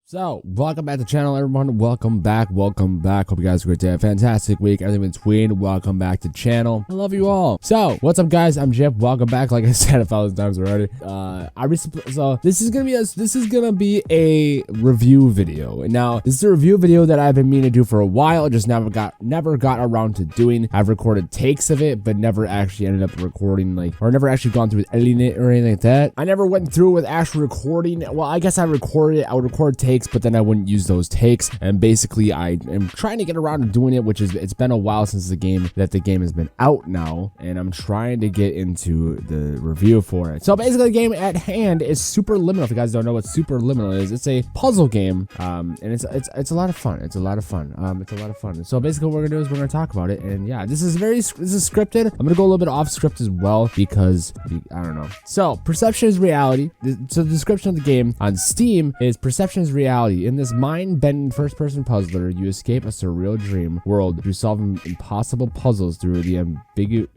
So, welcome back to the channel, everyone. Welcome back. Hope you guys have a great day, a fantastic week, everything in between. Welcome back to the channel. I love you all. So, what's up, guys? I'm Gyp. Welcome back. Like I said 1,000 times already. So this is gonna be a review video. Now, this is a review video that I've been meaning to do for a while. Just never got around to doing. I've recorded takes of it, but never actually ended up recording, or never actually gone through with editing it or anything like that. I never went through with actual recording. Well, I guess I recorded it. I would record takes, but then I wouldn't use those takes, and basically I am trying to get around to doing it, which is, it's been a while since the game has been out now, and I'm trying to get into the review for it. So basically the game at hand is Superliminal. If you guys don't know what Superliminal is, it's a puzzle game, and it's a lot of fun. It's a lot of fun. So basically what we're gonna do is we're gonna talk about it, and yeah, this is scripted. I'm gonna go a little bit off script as well because I don't know. So perception is reality. So the description of the game on Steam is perception is reality. In this mind-bending first-person puzzler, you escape a surreal dream world through solving impossible puzzles through the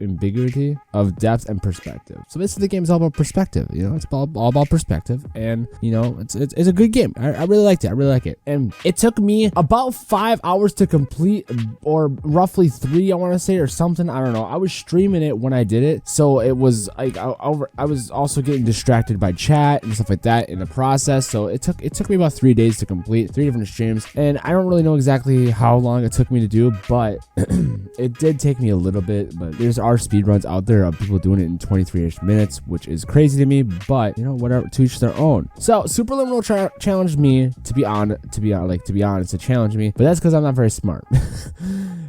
ambiguity of depth and perspective. So basically, the game is all about perspective. You know, it's all about perspective, and you know, it's a good game. I really liked it. I really like it, and it took me about 5 hours to complete, or roughly 3, I want to say, or something. I don't know. I was streaming it when I did it, so it was like I was also getting distracted by chat and stuff like that in the process. So it took me about 3 days to complete 3 different streams, and I don't really know exactly how long it took me to do, but it did take me a little bit. But there's speedruns out there of people doing it in 23-ish minutes, which is crazy to me, but you know, whatever, to each their own. So Superliminal challenged me to challenge me, but that's because I'm not very smart.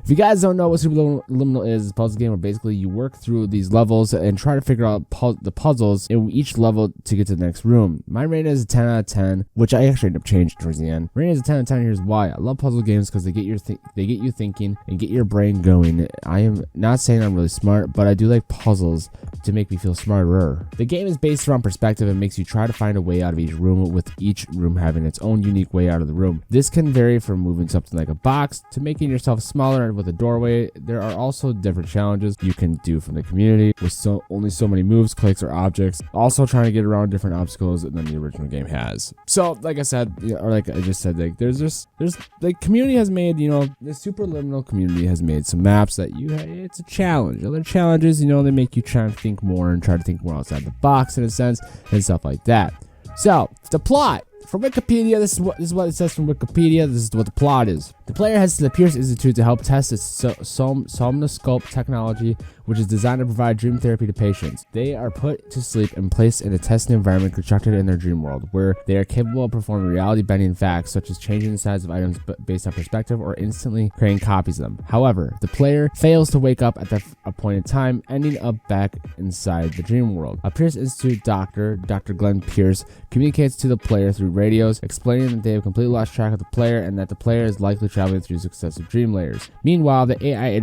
If you guys don't know what Superliminal is, it's a puzzle game where basically you work through these levels and try to figure out the puzzles in each level to get to the next room. My rating is a 10 out of 10, which I actually ended up changing towards the end. Rating is a 10 out of 10. Here's why. I love puzzle games because they get you thinking and get your brain going. I am not saying I'm really smart, but I do like puzzles to make me feel smarter. The game is based around perspective and makes you try to find a way out of each room, with each room having its own unique way out of the room. This can vary from moving something like a box to making yourself smaller with a doorway. There are also different challenges you can do from the community with only so many moves, clicks, or objects. Also trying to get around different obstacles than the original game has. So like I said, or like I just said, like there's the community has made, you know, the Superliminal community has made some maps that it's a challenge. Other challenges, you know, they make you try to think more and try to think more outside the box in a sense and stuff like that. So the plot. From Wikipedia, this is what it says from Wikipedia. This is what the plot is. The player heads to the Pierce Institute to help test its somnoscope technology, which is designed to provide dream therapy to patients. They are put to sleep and placed in a testing environment constructed in their dream world, where they are capable of performing reality-bending facts, such as changing the size of items based on perspective or instantly creating copies of them. However, the player fails to wake up at the appointed time, ending up back inside the dream world. A Pierce Institute doctor, Dr. Glenn Pierce, communicates to the player through radios, explaining that they have completely lost track of the player and that the player is likely traveling through successive dream layers. Meanwhile, the AI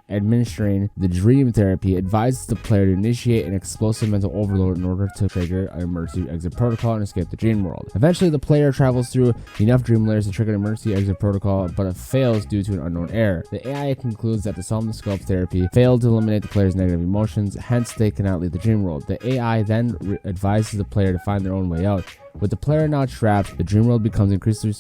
administering the dream therapy advises the player to initiate an explosive mental overload in order to trigger an emergency exit protocol and escape the dream world. Eventually, the player travels through enough dream layers to trigger an emergency exit protocol, but it fails due to an unknown error. The AI concludes that the somnoscope therapy failed to eliminate the player's negative emotions, hence they cannot leave the dream world. The AI then advises the player to find their own way out. With the player now trapped, the dream world becomes increasingly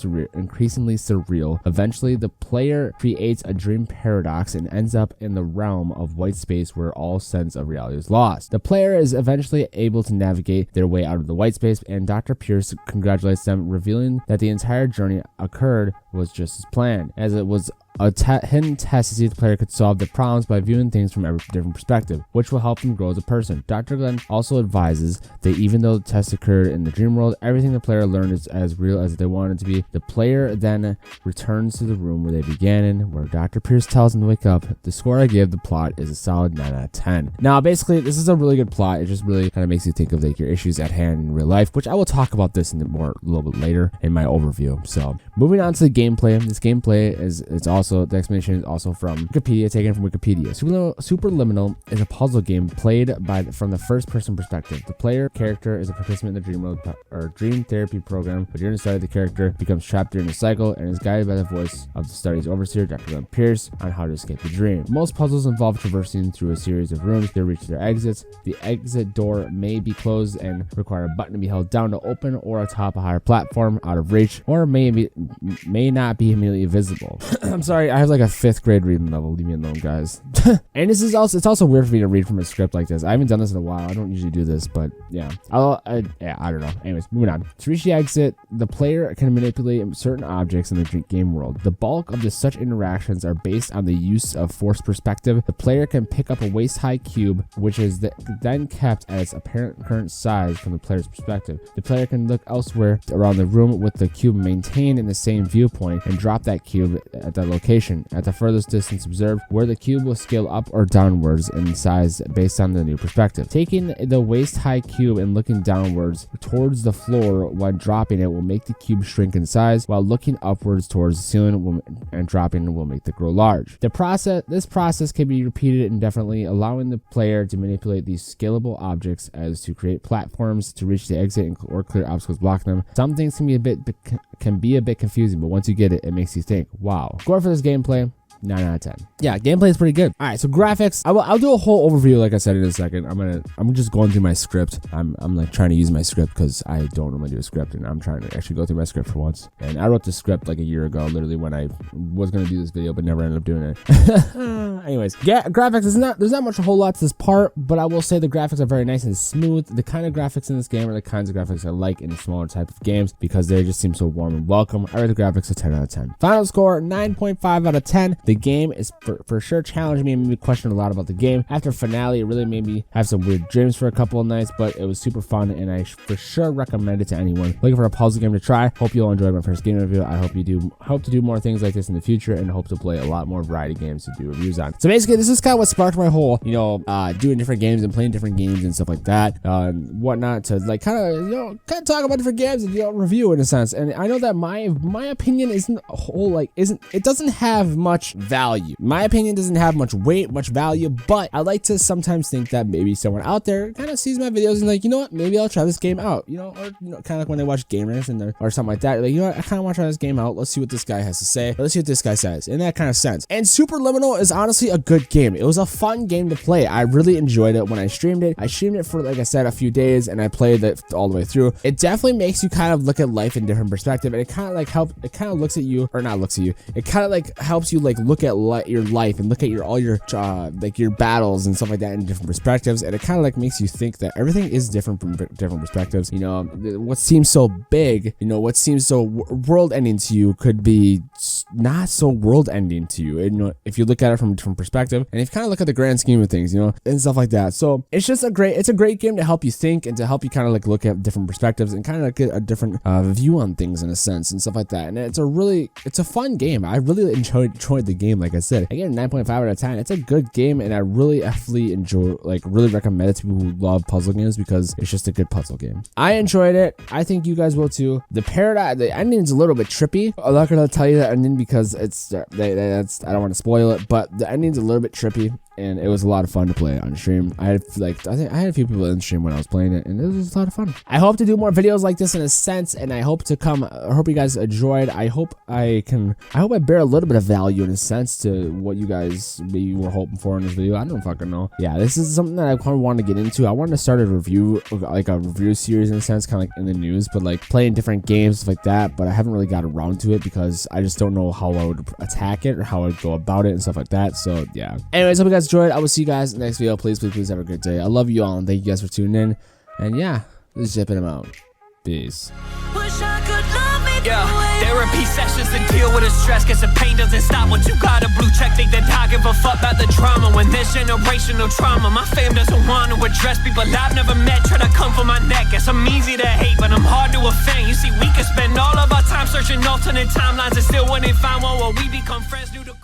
surreal. Eventually, the player creates a dream paradox and ends up in the realm of white space where all sense of reality is lost. The player is eventually able to navigate their way out of the white space, and Dr. Pierce congratulates them, revealing that the entire journey occurred was just as planned, as it was a hidden test to see if the player could solve the problems by viewing things from every different perspective, which will help them grow as a person. Dr. Glenn also advises that even though the test occurred in the dream world, everything the player learned is as real as they wanted it to be. The player then returns to the room where they began in, where Dr. Pierce tells them to wake up. The score I give the plot is a solid 9 out of 10. Now, basically, this is a really good plot. It just really kind of makes you think of like your issues at hand in real life, which I will talk about this a little bit later in my overview. So, moving on to the gameplay. This gameplay it's awesome. also, the explanation is also from Wikipedia, taken from Wikipedia. Superliminal is a puzzle game played from the first-person perspective. The player character is a participant in the dream world or dream therapy program, but during the study, the character becomes trapped during the cycle and is guided by the voice of the study's overseer, Dr. Glenn Pierce, on how to escape the dream. Most puzzles involve traversing through a series of rooms to reach their exits. The exit door may be closed and require a button to be held down to open, or atop a higher platform out of reach, or may not be immediately visible. I'm sorry, I have like a 5th grade reading level. Leave me alone, guys. And this is also, it's also weird for me to read from a script like this. I haven't done this in a while. I don't usually do this, but yeah. I don't know. Anyways, moving on. To reach the exit, the player can manipulate certain objects in the game world. The bulk of such interactions are based on the use of forced perspective. The player can pick up a waist-high cube, which is then kept at its apparent current size from the player's perspective. The player can look elsewhere around the room with the cube maintained in the same viewpoint and drop that cube at that location at the furthest distance observed, where the cube will scale up or downwards in size based on the new perspective. Taking the waist-high cube and looking downwards towards the floor when dropping it will make the cube shrink in size, while looking upwards towards the ceiling and dropping will make it grow large. This process can be repeated indefinitely, allowing the player to manipulate these scalable objects as to create platforms to reach the exit or clear obstacles blocking them. Some things can be a bit confusing, but once you get it, it makes you think, wow. Score for this gameplay: 9 out of 10. Yeah, gameplay is pretty good. All right, so graphics. I'll do a whole overview, like I said, in a second. I'm just going through my script. I'm like trying to use my script because I don't normally do a script, and I'm trying to actually go through my script for once. And I wrote the script like a year ago, literally when I was gonna do this video, but never ended up doing it. Anyways, yeah, graphics is there's not much a whole lot to this part, but I will say the graphics are very nice and smooth. The kind of graphics in this game are the kinds of graphics I like in the smaller type of games because they just seem so warm and welcome. I rate the graphics a 10 out of 10. Final score: 9.5 out of 10. The game is for sure challenged me and made me question a lot about the game. After finale, it really made me have some weird dreams for a couple of nights, but it was super fun, and I for sure recommend it to anyone looking for a puzzle game to try. Hope you all enjoyed my first game review. I hope you do. Hope to do more things like this in the future, and hope to play a lot more variety games to do reviews on. So basically, this is kind of what sparked my whole, doing different games and playing different games and stuff like that, and whatnot, to like kind of talk about different games and review in a sense. And I know that my opinion isn't a whole it doesn't have much value. My opinion doesn't have much weight, much value, but I like to sometimes think that maybe someone out there kind of sees my videos and like, you know what, maybe I'll try this game out, or kind of like when they watch gamers or something like that, like, you know what, I kind of want to try this game out. Let's see what this guy has to say. Let's see what this guy says in that kind of sense. And Superliminal is honestly a good game. It was a fun game to play. I really enjoyed it when I streamed it. I streamed it for, like I said, a few days, and I played it all the way through. It definitely makes you kind of look at life in different perspective, and it kind of like looks at you, or not looks at you. It kind of like helps you like look at your life and look at all your battles and stuff like that in different perspectives, and it kind of like makes you think that everything is different from different perspectives. What seems so big, what seems so world-ending to you could be not so world-ending to you. And if you look at it from a different perspective, and if you kind of look at the grand scheme of things, and stuff like that. So it's just a great game to help you think and to help you kind of like look at different perspectives and kind of like get a different view on things in a sense and stuff like that. And it's a fun game. I really enjoyed the game. Like I said, I gave it 9.5 out of 10. It's a good game, and I really really recommend it to people who love puzzle games because it's just a good puzzle game. I enjoyed it. I think you guys will too. The ending's a little bit trippy. I'm not gonna tell you that ending because I don't want to spoil it, but the ending's a little bit trippy, and it was a lot of fun to play on stream. I had a few people in stream when I was playing it, and it was a lot of fun. I hope to do more videos like this in a sense, and I hope you guys enjoyed. I hope I bear a little bit of value in a sense to what you guys maybe were hoping for in this video. I don't fucking know. Yeah, this is something that I kind of wanted to get into. I wanted to start a review series in a sense, kind of like in the news, but like playing different games, stuff like that, but I haven't really got around to it because I just don't know how I would attack it or how I'd go about it and stuff like that. So yeah. Anyways, hope you guys enjoyed. I will see you guys in the next video. Please have a good day. I love you all, and thank you guys for tuning in. And yeah, this is Gyp and I'm out. Peace. Yeah, therapy sessions to deal with the stress, cause the pain doesn't stop once you got a blue check. Think that I give a fuck about the drama when there's generational trauma. My fam doesn't want to address people I've never met, try to come for my neck. Guess I'm easy to hate, but I'm hard to offend. You see, we can spend all of our time searching alternate timelines and still wouldn't find one where we become friends.